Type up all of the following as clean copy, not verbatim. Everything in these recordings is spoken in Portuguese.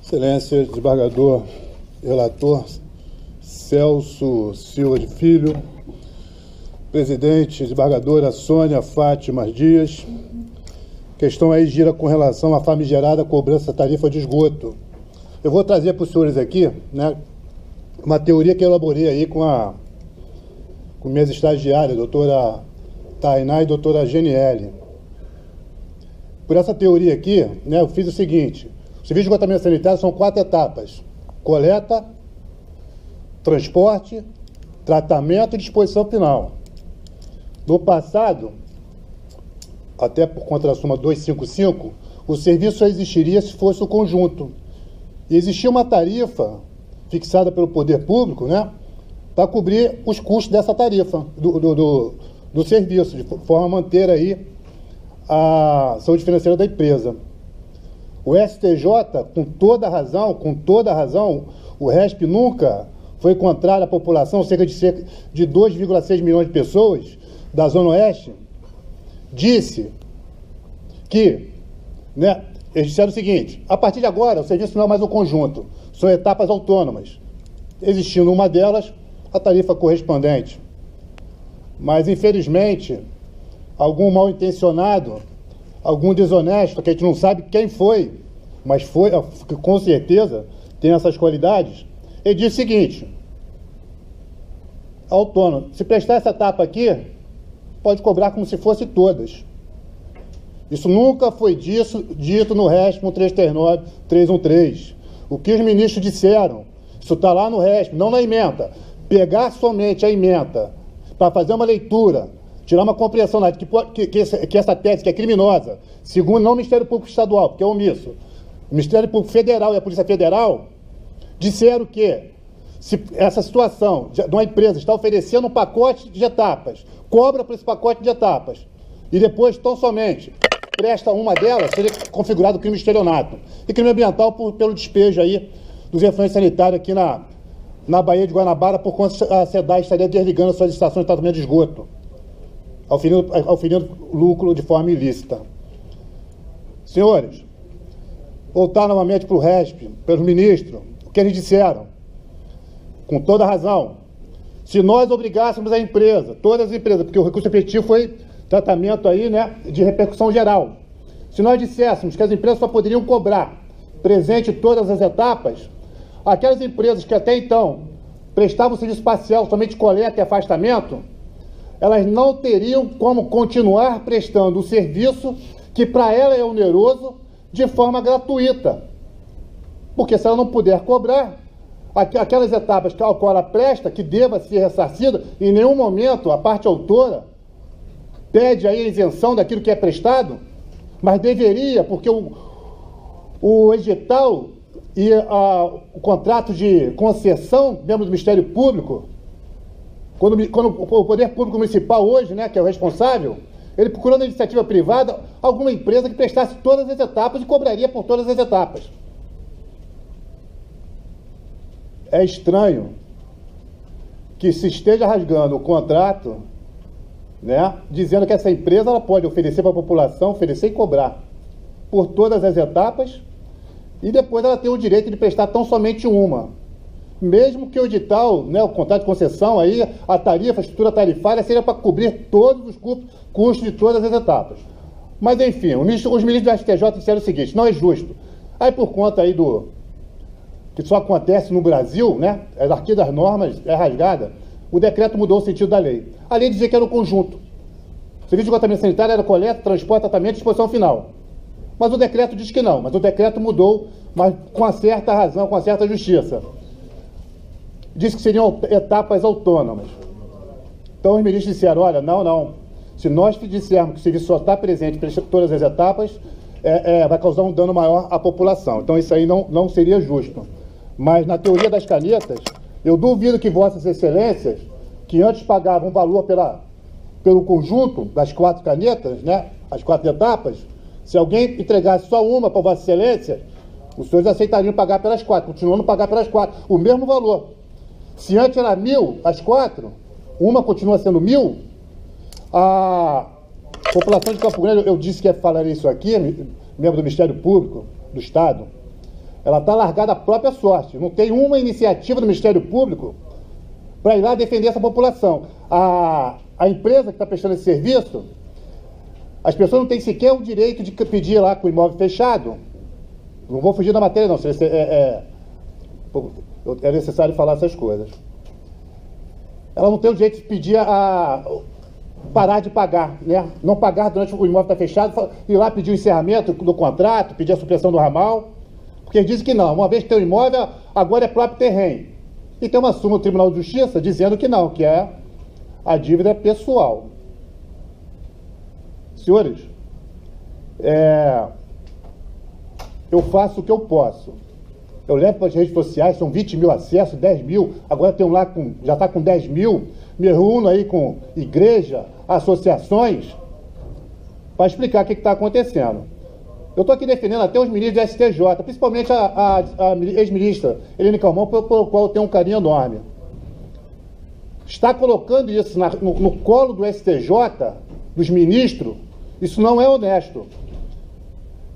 Excelência, desembargador, relator Celso Silva de Filho, presidente, desembargadora Sônia Fátima Dias. A questão aí gira com relação à famigerada cobrança da tarifa de esgoto. Eu vou trazer para os senhores aqui, né, uma teoria que eu elaborei aí com minhas estagiárias, doutora Tainá e doutora Geniele. Por essa teoria aqui, né, eu fiz o seguinte: o serviço de esgotamento sanitário são 4 etapas: coleta, transporte, tratamento e disposição final. No passado, até por conta da súmula 255, o serviço só existiria se fosse o conjunto. E existia uma tarifa fixada pelo poder público, né, para cobrir os custos dessa tarifa, do serviço, de forma a manter aí a saúde financeira da empresa. O STJ, com toda razão, o RESP nunca foi contrário à população, cerca de 2,6 milhões de pessoas da Zona Oeste, disse que, né, eles disseram o seguinte: a partir de agora, o serviço não é mais um conjunto, são etapas autônomas, existindo uma delas, a tarifa correspondente. Mas, infelizmente, algum mal-intencionado, algum desonesto, que a gente não sabe quem foi, mas foi, que com certeza tem essas qualidades, ele disse o seguinte: autônomo, se prestar essa etapa aqui, pode cobrar como se fosse todas. Isso nunca foi dito no RESP 1339-313. O que os ministros disseram, isso está lá no RESP, não na ementa. Pegar somente a ementa para fazer uma leitura, tirar uma compreensão que essa tese que é criminosa, segundo não o Ministério Público Estadual, porque é omisso, o Ministério Público Federal e a Polícia Federal disseram que se essa situação de uma empresa está oferecendo um pacote de etapas, cobra por esse pacote de etapas, e depois tão somente presta uma delas, seria configurado crime de estelionato. E crime ambiental pelo despejo aí dos efluentes sanitários aqui na Baía de Guanabara, por conta a SEDAI estaria desligando suas estações de tratamento de esgoto, auferindo lucro de forma ilícita. Senhores, voltar novamente para o RESP, pelos ministros, o que eles disseram, com toda razão: se nós obrigássemos a empresa, todas as empresas, porque o recurso efetivo foi tratamento aí, né, de repercussão geral, se nós disséssemos que as empresas só poderiam cobrar presente todas as etapas, aquelas empresas que até então prestavam serviço parcial, somente coleta e afastamento, elas não teriam como continuar prestando o serviço que para ela é oneroso de forma gratuita. Porque se ela não puder cobrar, aquelas etapas ao qual ela presta, que deva ser ressarcida, em nenhum momento a parte autora pede aí a isenção daquilo que é prestado, mas deveria, porque o edital e o contrato de concessão, mesmo do Ministério Público, quando o Poder Público Municipal hoje, né, que é o responsável, ele procurou na iniciativa privada alguma empresa que prestasse todas as etapas e cobraria por todas as etapas. É estranho que se esteja rasgando o contrato, né, dizendo que essa empresa ela pode oferecer para a população, oferecer e cobrar por todas as etapas, e depois ela tem o direito de prestar tão somente uma. Mesmo que o edital, né, o contrato de concessão, aí, a tarifa, a estrutura tarifária, seja para cobrir todos os custos de todas as etapas. Mas, enfim, os ministros do STJ disseram o seguinte: não é justo. Aí, por conta aí que só acontece no Brasil, né, a hierarquia das normas é rasgada, o decreto mudou o sentido da lei. A lei dizia que era o conjunto. O serviço de esgotamento sanitário era coleta, transporte, tratamento e disposição final. Mas o decreto diz que não. Mas o decreto mudou, mas com uma certa razão, com uma certa justiça. Diz que seriam etapas autônomas. Então os ministros disseram: olha, não. Se nós dissermos que o serviço só está presente para todas as etapas, vai causar um dano maior à população. Então isso aí não seria justo. Mas na teoria das canetas, eu duvido que vossas excelências, que antes pagavam valor pelo conjunto das 4 canetas, né, as 4 etapas, se alguém entregasse só uma para vossa excelência, os senhores aceitariam pagar pelas 4, continuando a pagar pelas 4, o mesmo valor. Se antes era 1.000 as 4, uma continua sendo 1.000, a população de Campo Grande, eu disse que ia falar isso aqui, membro do Ministério Público do Estado, Ela está largada à própria sorte. Não tem uma iniciativa do Ministério Público para ir lá defender essa população. A empresa que está prestando esse serviço, as pessoas não têm sequer o direito de pedir lá com o imóvel fechado. Não vou fugir da matéria, não. É necessário falar essas coisas. Ela não tem o direito de pedir parar de pagar, né? Não pagar durante o imóvel está fechado, ir lá pedir o encerramento do contrato, pedir a supressão do ramal, porque eles dizem que não. Uma vez que tem o imóvel, agora é próprio terreno. E tem uma súmula do Tribunal de Justiça dizendo que não, que é a dívida pessoal. Senhores, eu faço o que eu posso. Eu levo para as redes sociais, são 20 mil acessos, 10 mil, agora tem um lá já está com 10 mil, me reúno aí com igreja, associações, para explicar o que está acontecendo. Eu estou aqui defendendo até os ministros do STJ, principalmente a ex-ministra Helene Calmon, pelo qual eu tenho um carinho enorme. Está colocando isso no colo do STJ, dos ministros, isso não é honesto.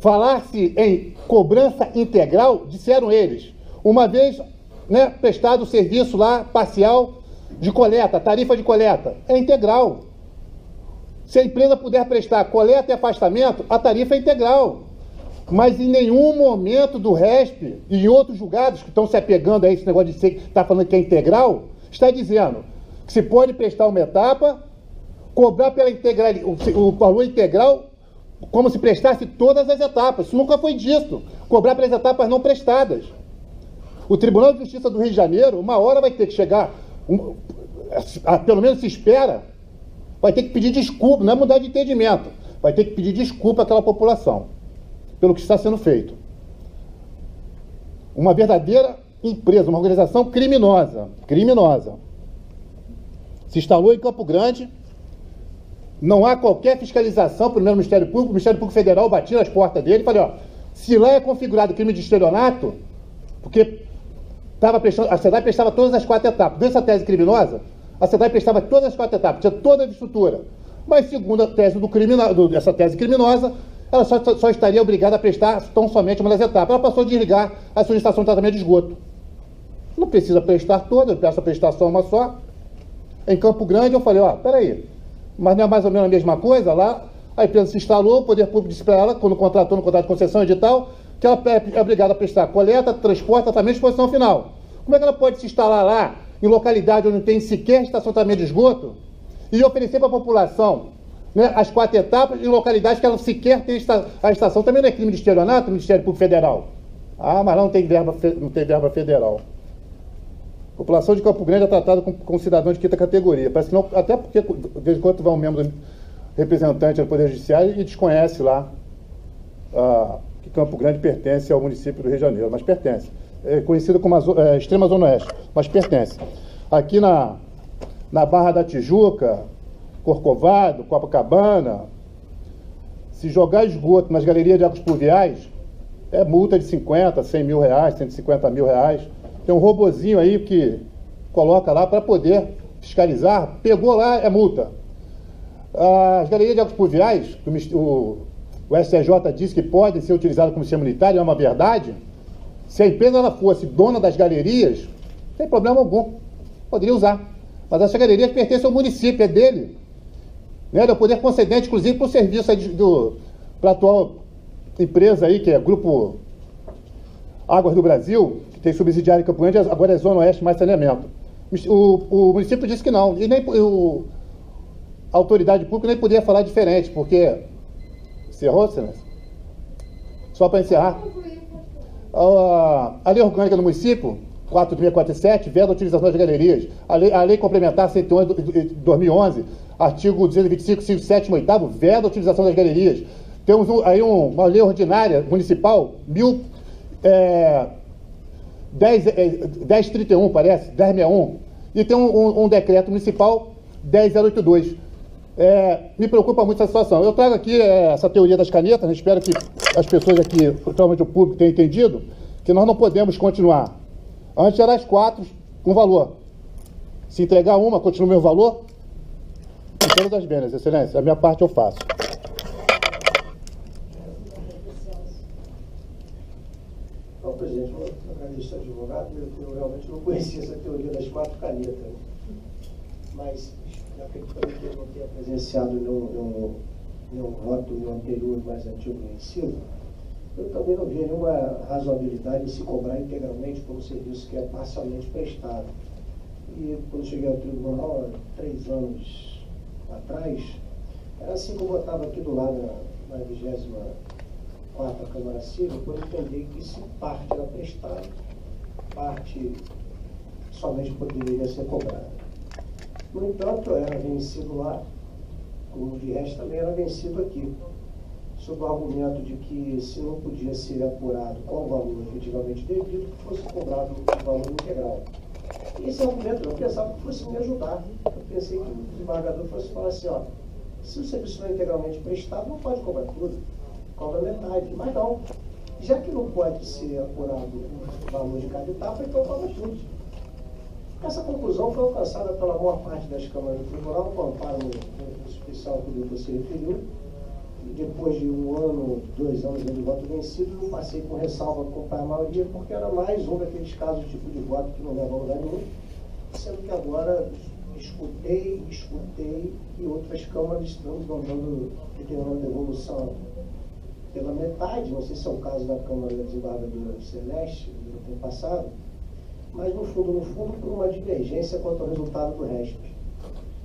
Falar-se em cobrança integral, disseram eles, uma vez, né, prestado o serviço lá parcial de coleta, tarifa de coleta, é integral. Se a empresa puder prestar coleta e afastamento, a tarifa é integral. Mas em nenhum momento do RESP e em outros julgados que estão se apegando a esse negócio de ser que está falando que é integral, está dizendo que se pode prestar uma etapa, cobrar pela integral, o valor integral, como se prestasse todas as etapas. Isso nunca foi dito. Cobrar pelas etapas não prestadas. O Tribunal de Justiça do Rio de Janeiro, uma hora vai ter que chegar, pelo menos se espera, vai ter que pedir desculpa, não é mudar de entendimento, vai ter que pedir desculpa àquela população, pelo que está sendo feito. Uma verdadeira empresa, uma organização criminosa, se instalou em Campo Grande. Não há qualquer fiscalização pelo Ministério Público. O Ministério Público Federal batia nas portas dele e falei, ó, se lá é configurado crime de estelionato, porque a SEDAI prestava todas as 4 etapas. Dessa tese criminosa, a SEDAI prestava todas as 4 etapas, tinha toda a estrutura. Mas, segundo a tese dessa tese criminosa, ela só estaria obrigada a prestar tão somente uma das etapas. Ela passou a desligar a solicitação de tratamento de esgoto. Não precisa prestar toda, eu peço a prestar só uma só. Em Campo Grande, eu falei, ó, peraí, mas não é mais ou menos a mesma coisa? Lá, a empresa se instalou, o poder público disse para ela, quando contratou no contrato de concessão edital, que ela é obrigada a prestar coleta, transporte, tratamento e exposição final. Como é que ela pode se instalar lá, em localidade onde não tem sequer estação de tratamento de esgoto, e oferecer para a população, né, as 4 etapas em localidades que ela sequer tem a estação? Também não é crime de estelionato no Ministério Público Federal? Ah, mas lá não tem verba federal. A população de Campo Grande é tratada como cidadão de quinta categoria. Parece que não, até porque, de vez em quando, vai um membro representante do Poder Judiciário e desconhece lá que Campo Grande pertence ao município do Rio de Janeiro, mas pertence. É conhecido como a extrema zona oeste, mas pertence. Aqui na Barra da Tijuca, Corcovado, Copacabana, se jogar esgoto nas galerias de águas pluviais, é multa de 50, 100 mil reais, 150 mil reais. Tem um robozinho aí que coloca lá para poder fiscalizar, pegou lá, é multa. As galerias de águas pluviais, o STJ disse que podem ser utilizadas como sistema unitário, é uma verdade. Se a empresa ela fosse dona das galerias, não tem problema algum, poderia usar. Mas essa galeria pertence ao município, é dele. Né? Ele é o poder concedente, inclusive, para o serviço para a atual empresa aí, que é Grupo Águas do Brasil, que tem subsidiário em Campo Grande, agora é Zona Oeste mais saneamento. O município disse que não, e nem a autoridade pública nem podia falar diferente, porque... Encerrou, Silêncio? Só para encerrar. A lei orgânica do município, 4.647, veda a utilização das galerias. A lei complementar 111 de 2011, artigo 225, 5, 7, 8º, veda a utilização das galerias. Temos aí uma lei ordinária municipal, 1031, parece, 1061, e tem um decreto municipal 10082. Me preocupa muito essa situação. Eu trago aqui essa teoria das canetas, espero que as pessoas aqui, principalmente o público, tenham entendido que nós não podemos continuar. Antes era as 4 com valor. Se entregar uma, continua o meu valor? Com todas as bênçãos, Excelência. A minha parte eu faço. Bom, presidente, eu agradeço ao advogado, eu realmente não conhecia essa teoria das 4 canetas, mas já que eu não tenha presenciado nenhum voto no anterior mais antigo vencido, eu também não via nenhuma razoabilidade em se cobrar integralmente por um serviço que é parcialmente prestado. E quando cheguei ao tribunal, há 3 anos atrás, era assim que eu botava aqui do lado na 24ª Câmara Civil, por entender que se parte era prestado, parte somente poderia ser cobrada. No entanto, eu era vencido lá, como de resto também era vencido aqui, sob o argumento de que se não podia ser apurado qual o valor efetivamente devido, que fosse cobrado o valor integral. E esse argumento eu pensava que fosse me ajudar. Eu pensei que o desembargador fosse falar assim, ó, se o serviço não é integralmente prestado, não pode cobrar tudo, cobra metade. Mas não, já que não pode ser apurado o valor de cada etapa, então cobra tudo. Essa conclusão foi alcançada pela maior parte das câmaras do tribunal, com amparo no especial que o doutor se referiu. E depois de 1 ano, 2 anos de voto vencido, eu passei com ressalva para a maioria, porque era mais um daqueles casos de tipo de voto que não leva a lugar nenhum, sendo que agora escutei e outras câmaras estão determinando devolução pela metade, não sei se é o caso da Câmara da Desembargadora Celeste, do tempo passado, mas no fundo, por uma divergência quanto ao resultado do RESP.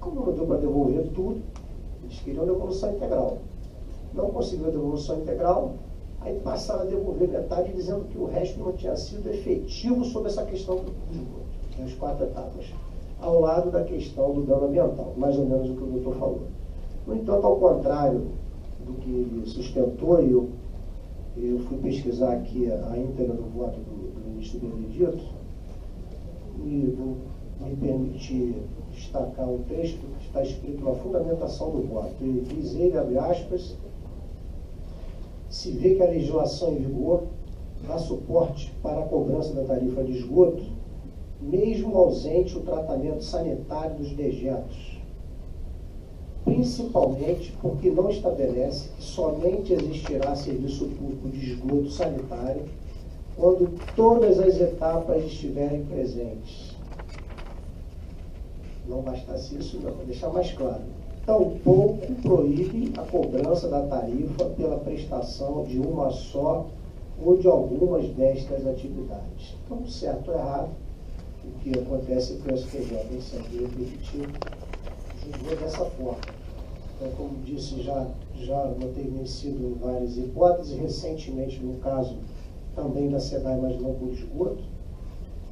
Como não deu para devolver tudo, eles queriam devolução integral. Não conseguiu a devolução integral, aí passaram a devolver metade, dizendo que o RESP não tinha sido efetivo sobre essa questão do esgoto, das 4 etapas, ao lado da questão do dano ambiental, mais ou menos o que o doutor falou. No entanto, ao contrário do que ele sustentou, eu fui pesquisar aqui a íntegra do voto do ministro Benedito, e vou me permitir destacar um texto que está escrito na fundamentação do voto. Ele diz, abre aspas, se vê que a legislação em vigor dá suporte para a cobrança da tarifa de esgoto, mesmo ausente o tratamento sanitário dos dejetos, principalmente porque não estabelece que somente existirá serviço público de esgoto sanitário quando todas as etapas estiverem presentes. Não bastasse isso, não, vou deixar mais claro. Tampouco proíbe a cobrança da tarifa pela prestação de uma só ou de algumas destas atividades. Então, certo ou errado, o que acontece com o STJ em sempre repetitivo, julgou dessa forma. Então, como disse, já notei vencido em várias hipóteses, recentemente no caso também da SEDAI, mas não por esgoto,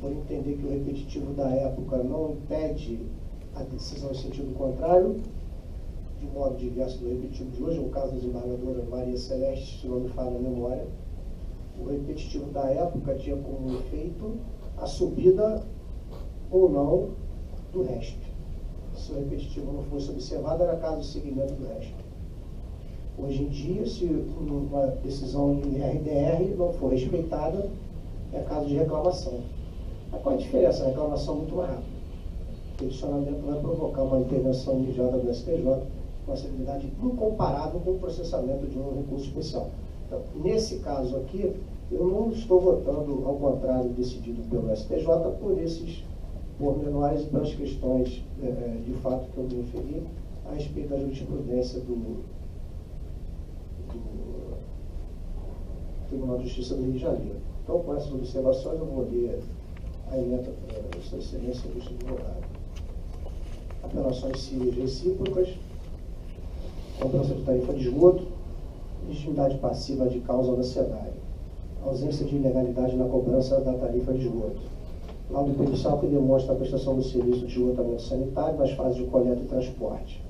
por entender que o repetitivo da época não impede a decisão em sentido contrário, de modo diverso do repetitivo de hoje, no caso da desembargadora Maria Celeste, se não me falha a memória, o repetitivo da época tinha como efeito a subida ou não do RESP. Se o repetitivo não fosse observado, era caso de seguimento do RESP. Hoje em dia, se uma decisão em RDR não for respeitada, é caso de reclamação. Mas qual a diferença? A reclamação é muito mais rápida. O peticionamento vai provocar uma intervenção imediata do STJ, com uma celeridade incomparável com o processamento de um recurso especial. Então, nesse caso aqui, eu não estou votando ao contrário decidido pelo STJ por esses pormenores e pelas questões de fato que eu me referi a respeito da jurisprudência do Tribunal de Justiça do Rio de Janeiro. Então, com essas observações, eu vou ler a emenda da Sua Excelência do Advogado. Apelações cíveis recíprocas, cobrança de tarifa de esgoto, legitimidade passiva de causa da SEDAI, ausência de ilegalidade na cobrança da tarifa de esgoto, laudo pericial que demonstra a prestação do serviço de esgotamento sanitário nas fases de coleta e transporte,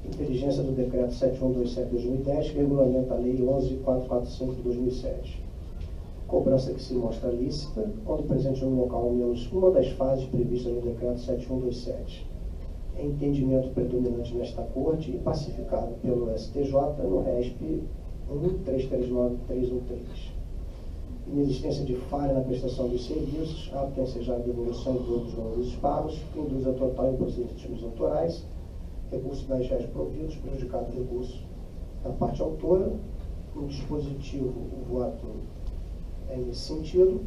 inteligência do decreto 7127/2010, que regulamenta a lei 11.445/2007, cobrança que se mostra lícita quando presente no local ao menos uma das fases previstas no decreto 7127, entendimento predominante nesta corte e pacificado pelo STJ no RESP 1339313. Inexistência de falha na prestação dos serviços, apto a ensejar a devolução de todos os valores pagos, que induz a total imposição de títulos autorais, recursos das réis providos, prejudicado o recurso da parte autora. No dispositivo, o voto nesse sentido,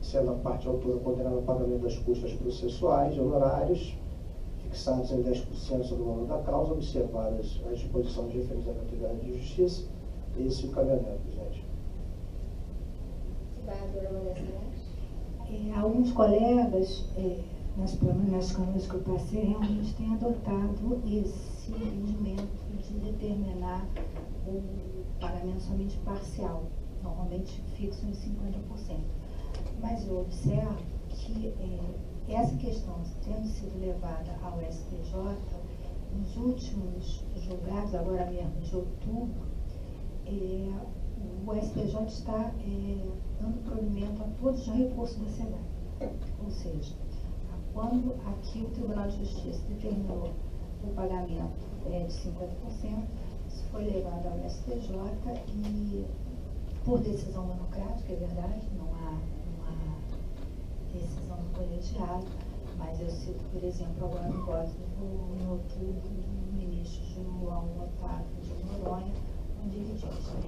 sendo a parte autora condenada ao pagamento das custas processuais e honorários, fixados em 10% sobre o valor da causa, observadas as disposições referentes à atividade de justiça. Esse é o caminhamento, gente. Alguns colegas, nas câmaras que eu passei, realmente têm adotado esse entendimento de determinar o pagamento somente parcial, normalmente fixo em 50%. Mas eu observo que essa questão tendo sido levada ao STJ, nos últimos julgados, agora mesmo de outubro, o STJ está dando provimento a todos os recursos da SEDAI. Ou seja, quando aqui o Tribunal de Justiça determinou o pagamento de 50%, isso foi levado ao STJ e, por decisão monocrática, é verdade, não há decisão do colegiado, mas eu cito, por exemplo, agora no voto em outubro do ministro João Otávio de Noronha, onde ele diz: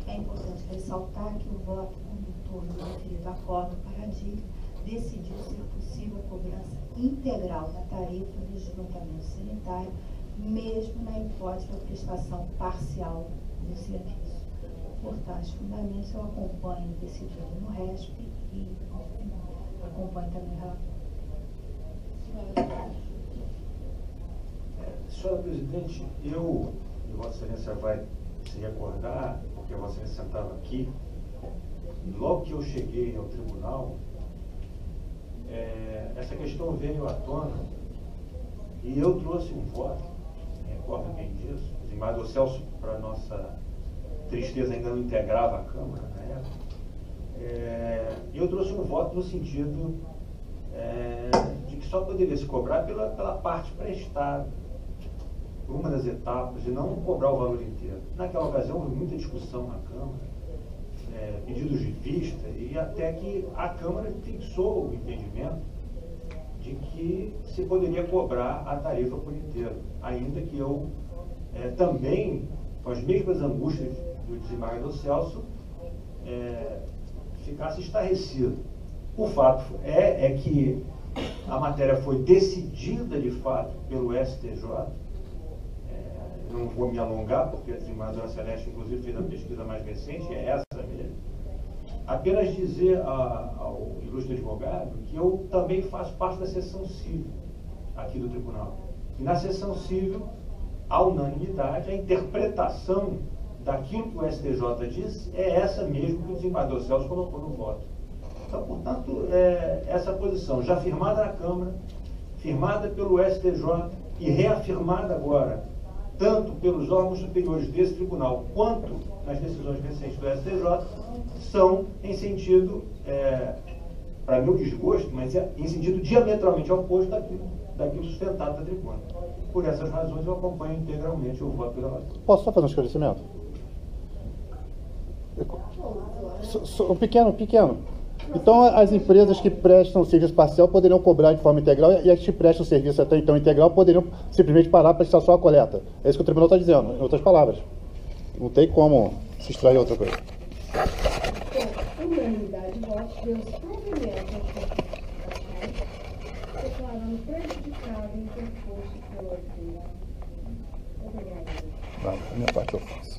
é importante ressaltar que o voto condutor do referido acordo paradigma decidiu ser possível a cobrança integral da tarifa do deslocamento sanitário, mesmo na hipótese da prestação parcial do serviço. Por tais fundamentos, eu acompanho o decidido no RESP e acompanho também o relatório. Senhora Presidente, e Vossa Excelência vai se recordar, porque Vossa Excelência sentava aqui, e logo que eu cheguei ao tribunal, essa questão veio à tona e eu trouxe um voto, me recordo bem disso, o desembargador Celso, para nossa tristeza, ainda não integrava a Câmara na época, e eu trouxe um voto no sentido de que só poderia se cobrar pela parte prestada, por uma das etapas, e não cobrar o valor inteiro. Naquela ocasião houve muita discussão na Câmara, pedidos de vista, e até que a Câmara fixou o entendimento de que se poderia cobrar a tarifa por inteiro, ainda que eu também, com as mesmas angústias do desembargador Celso, ficasse estarrecido. O fato é que a matéria foi decidida de fato pelo STJ. Não vou me alongar, porque a desembargadora Celeste, inclusive, fez a pesquisa mais recente, é essa mesmo. Apenas dizer ao ilustre advogado que eu também faço parte da seção civil aqui do tribunal. E na seção civil, a unanimidade, a interpretação daquilo que o STJ diz é essa mesmo que o desembargador Celso colocou no voto. Então, portanto, essa posição já firmada na Câmara, firmada pelo STJ e reafirmada agora, tanto pelos órgãos superiores desse tribunal, quanto nas decisões recentes do STJ, são em sentido, para meu desgosto, mas em sentido diametralmente oposto daquilo sustentado da tribuna. Por essas razões, eu acompanho integralmente o voto do relator. Posso só fazer um esclarecimento? Pequeno. Então, as empresas que prestam serviço parcial poderiam cobrar de forma integral e as que prestam serviço até então integral poderiam simplesmente parar para prestar só a coleta. É isso que o tribunal está dizendo, em outras palavras. Não tem como se extrair outra coisa. Unanimidade de votos deu-se provimento ao declarando prejudicado o interposto pelo autor. Obrigada. A minha parte eu faço.